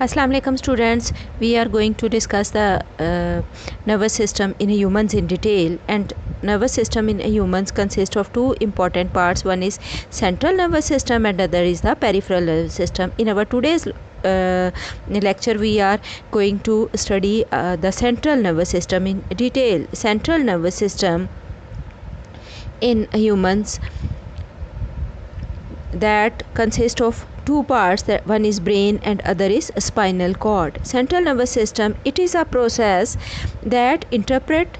Assalamu alaikum students. We are going to discuss the nervous system in humans in detail, and nervous system in humans consists of two important parts. One is central nervous system and other is the peripheral nervous system. In our today's lecture we are going to study the central nervous system in detail. Central nervous system in humans that consist of two parts, that one is brain and other is spinal cord. Central nervous system, it is a process that interpret,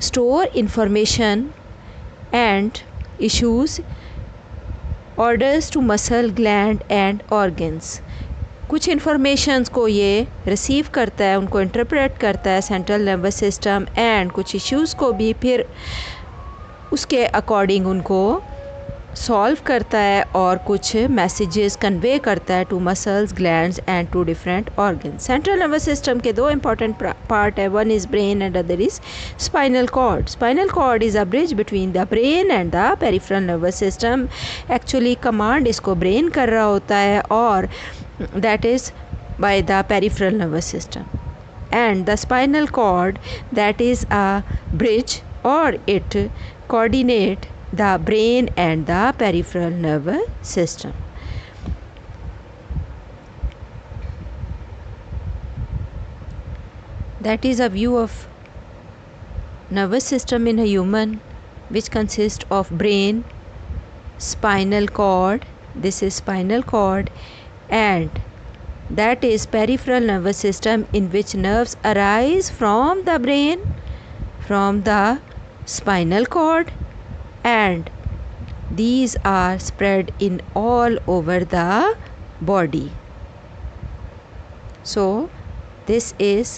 store information and issues orders to muscle, gland and organs. कुछ informations को ये receive करता है, उनको interpret करता है central nervous system, and कुछ issues को भी फिर उसके अकॉर्डिंग उनको सॉल्व करता है और कुछ मैसेजेस कन्वे करता है to muscles, glands and to different organs. Central nervous system के दो इंपॉर्टेंट पार्ट है, one is brain and other is spinal cord. Spinal cord is a bridge between the brain and the peripheral nervous system. Actually command इसको brain कर रहा होता है और that is by the peripheral nervous system, and the spinal cord that is a bridge और it coordinate the brain and the peripheral nervous system. That is a view of nervous system in a human, which consists of brain, spinal cord, this is spinal cord, and that is peripheral nervous system, in which nerves arise from the brain, from the spinal cord, and these are spread in all over the body. So this is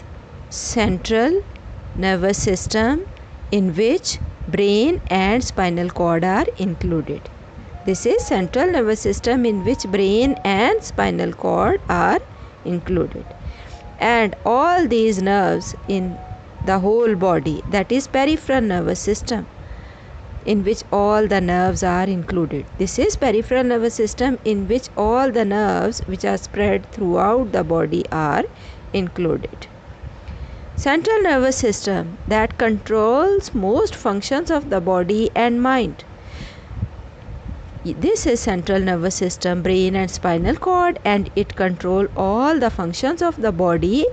central nervous system in which brain and spinal cord are included. This is central nervous system in which brain and spinal cord are included, and all these nerves in the whole body, that is peripheral nervous system, in which all the nerves are included. This is peripheral nervous system in which all the nerves which are spread throughout the body are included. Central nervous system that controls most functions of the body and mind. This is central nervous system, brain and spinal cord, and it controls all the functions of the body.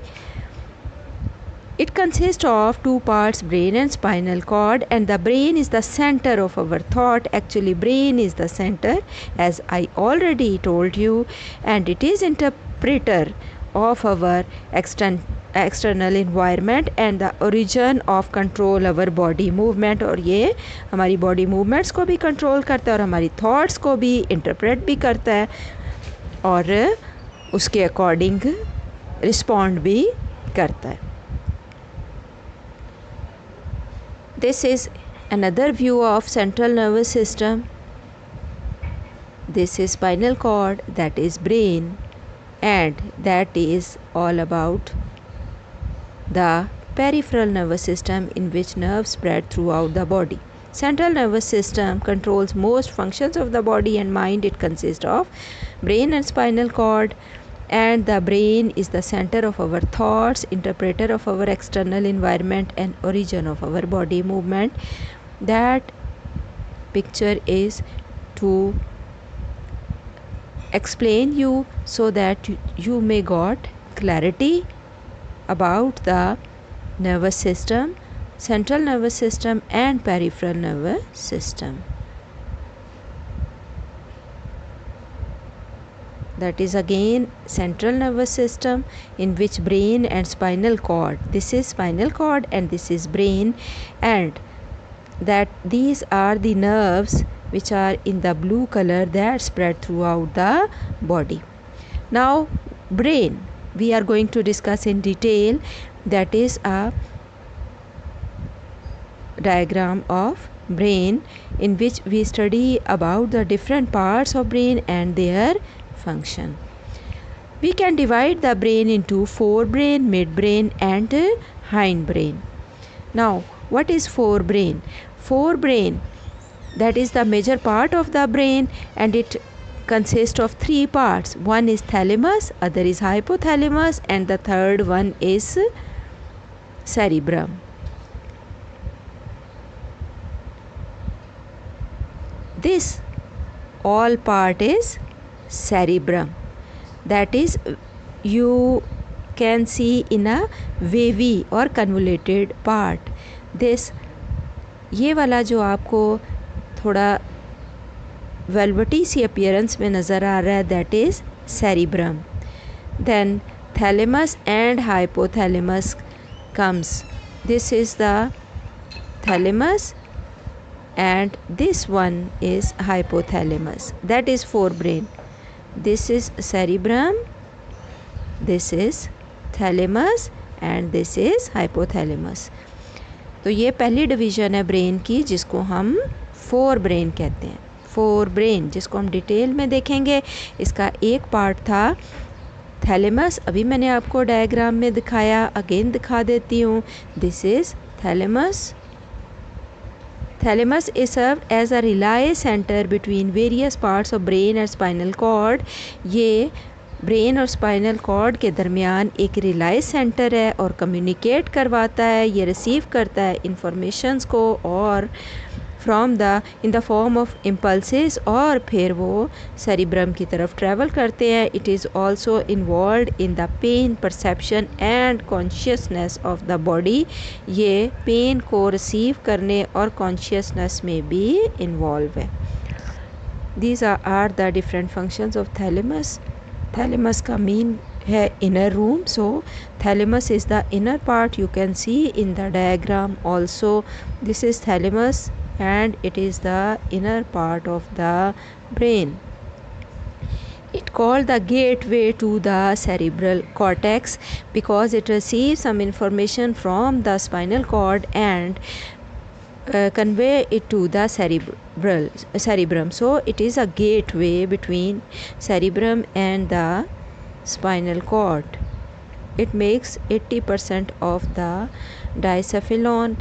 It consists of two parts, brain and spinal cord, and the brain is the center of our thought. Actually, brain is the center, as I already told you, and it is interpreter of our external environment and the origin of control our body movement. और ये हमारी body movements को भी control करता है और हमारी thoughts को भी interpret भी करता है और उसके according respond भी करता है. This is another view of central nervous system. This is spinal cord, that is brain, and that is all about the peripheral nervous system in which nerves spread throughout the body. Central nervous system controls most functions of the body and mind. It consists of brain and spinal cord, and the brain is the center of our thoughts, interpreter of our external environment and origin of our body movement. That picture is to explain you so that you may got clarity about the nervous system, central nervous system and peripheral nervous system. That is again central nervous system in which brain and spinal cord, this is spinal cord and this is brain, and that these are the nerves which are in the blue color that spread throughout the body. Now brain we are going to discuss in detail. That is a diagram of brain in which we study about the different parts of brain and their function. We can divide the brain into forebrain, midbrain and hindbrain. Now what is forebrain? Forebrain, that is the major part of the brain, and it consist of three parts. One is thalamus, other is hypothalamus, and the third one is cerebrum. This all part is cerebrum. That is, you can see in a wavy or convoluted part. This ये वाला जो आपको थोड़ा velvety सी appearance में नज़र आ रहा है, that is cerebrum. Then thalamus and hypothalamus comes. This is the thalamus and this one is hypothalamus. That is forebrain. This is cerebrum, this is thalamus and this is hypothalamus. तो ये पहली division है brain की जिसको हम fore brain कहते हैं. Fore brain जिसको हम डिटेल में देखेंगे. इसका एक पार्ट था थैलेमस. अभी मैंने आपको डायग्राम में दिखाया, अगेन दिखा देती हूँ. This is thalamus. Thalamus is served as a relay center between various parts of brain and spinal cord. ये ब्रेन और स्पाइनल कॉर्ड के दरमियान एक रिलाई सेंटर है और कम्युनिकेट करवाता है. ये रिसीव करता है इंफॉर्मेशंस को और from the in the form of impulses और फिर वो सेरिब्रम की तरफ ट्रैवल करते हैं. It is also involve in the pain perception and consciousness of the body. ये पेन को रिसीव करने और कॉन्शियसनेस में भी इन्वॉल्व है. These are the different functions of thalamus. Thalamus का मीन है inner room. So thalamus is the inner part. You can see in the diagram also. This is thalamus and it is the inner part of the brain. It called the gateway to the cerebral cortex because it receives some information from the spinal cord and convey it to the cerebrum. So it is a gateway between cerebrum and the spinal cord. It makes 80% of the diencephalon.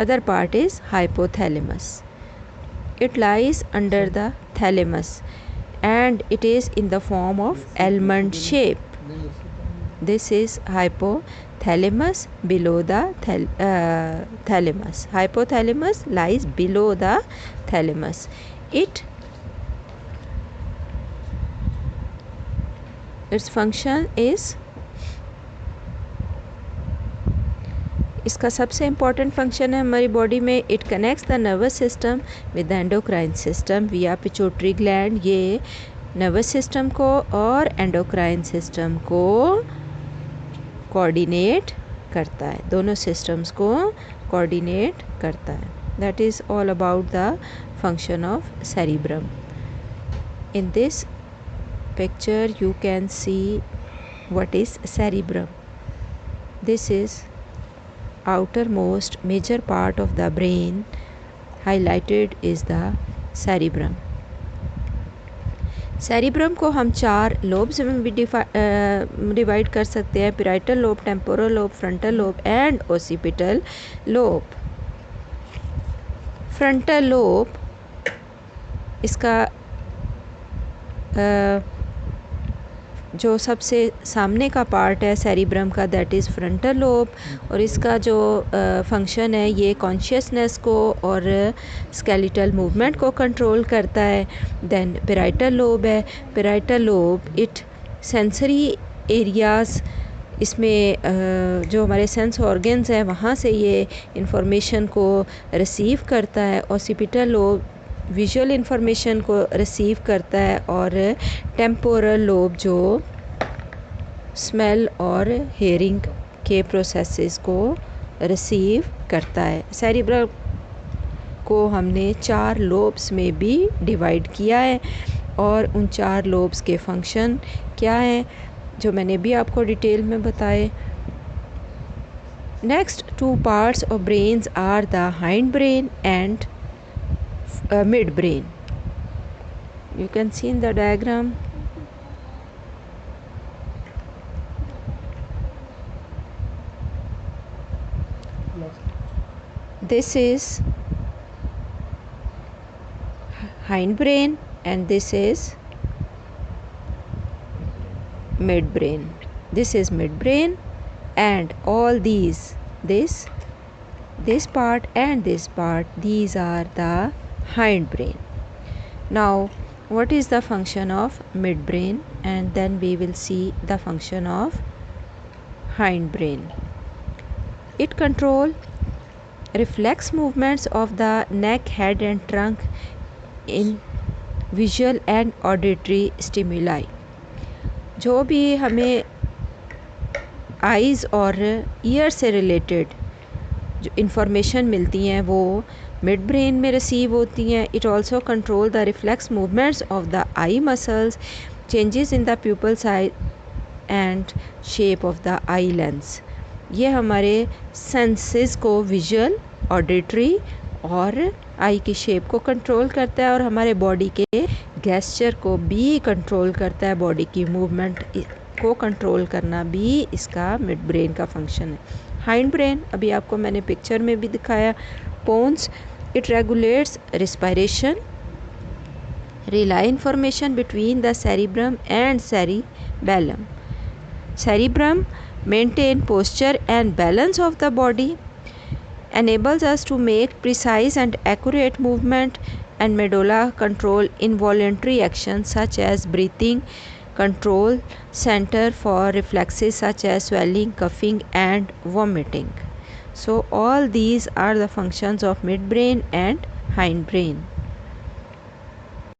Other part is hypothalamus. It lies under the thalamus and it is in the form of almond shape. This is hypothalamus below the thalamus. Hypothalamus lies below the thalamus. Its function is, इसका सबसे important function है हमारी body में. It connects the nervous system with the endocrine system विया pituitary gland. ये nervous system को और endocrine system को कोऑर्डिनेट करता है. दोनों सिस्टम्स को कोऑर्डिनेट करता है. That is all about the function of cerebrum. In this picture you can see what is cerebrum. This is outermost major part of the brain. Highlighted is the cerebrum. cerebrum को हम 4 lobes में भी divide कर सकते हैं. Parietal lobe, temporal lobe, frontal lobe and occipital lobe. Frontal lobe इसका जो सबसे सामने का पार्ट है सेरिब्रम का, दैट इज़ फ्रंटल लोब. और इसका जो फंक्शन है ये कॉन्शियसनेस को और स्केलेटल मूवमेंट को कंट्रोल करता है. देन पैराइटल लोब है. Parietal lobe it sensory areas, इसमें जो हमारे सेंस ऑर्गन्स हैं वहाँ से ये इंफॉर्मेशन को रिसीव करता है. ऑसिपिटल लोब विजुअल इंफॉर्मेशन को रिसीव करता है और टेम्पोरल लोब जो स्मेल और हेयरिंग के प्रोसेसेस को रिसीव करता है. सेरिब्रम को हमने 4 लोब्स में भी डिवाइड किया है और उन 4 लोब्स के फंक्शन क्या हैं जो मैंने भी आपको डिटेल में बताए. Next 2 parts of brains are the hindbrain and midbrain. You can see in the diagram. this is hindbrain and this is midbrain. This is midbrain, and all these, this part and this part, these are the hindbrain. Now what is the function of midbrain, and then we will see the function of hindbrain. It control reflex movements of the neck, head and trunk in visual and auditory stimuli. जो भी हमें eyes और year से related जो information मिलती हैं वो mid brain में रिसीव होती हैं. It also control the reflex movements of the eye muscles, changes in the pupal size and shape of the eye lens. ये हमारे सेंसेस को विजुअल, ऑडिटरी और आई की शेप को कंट्रोल करता है और हमारे बॉडी के गेस्चर को भी कंट्रोल करता है. बॉडी की मूवमेंट को कंट्रोल करना भी इसका मिड ब्रेन का फंक्शन है. हाइंड ब्रेन अभी आपको मैंने पिक्चर में भी दिखाया. Pons, it regulates respiration, relay information between the cerebrum and cerebellum. Cerebrum maintain posture and balance of the body, enables us to make precise and accurate movement, and medulla control involuntary actions such as breathing, control center for reflexes such as swelling, coughing and vomiting. So all these are the functions of midbrain and hindbrain.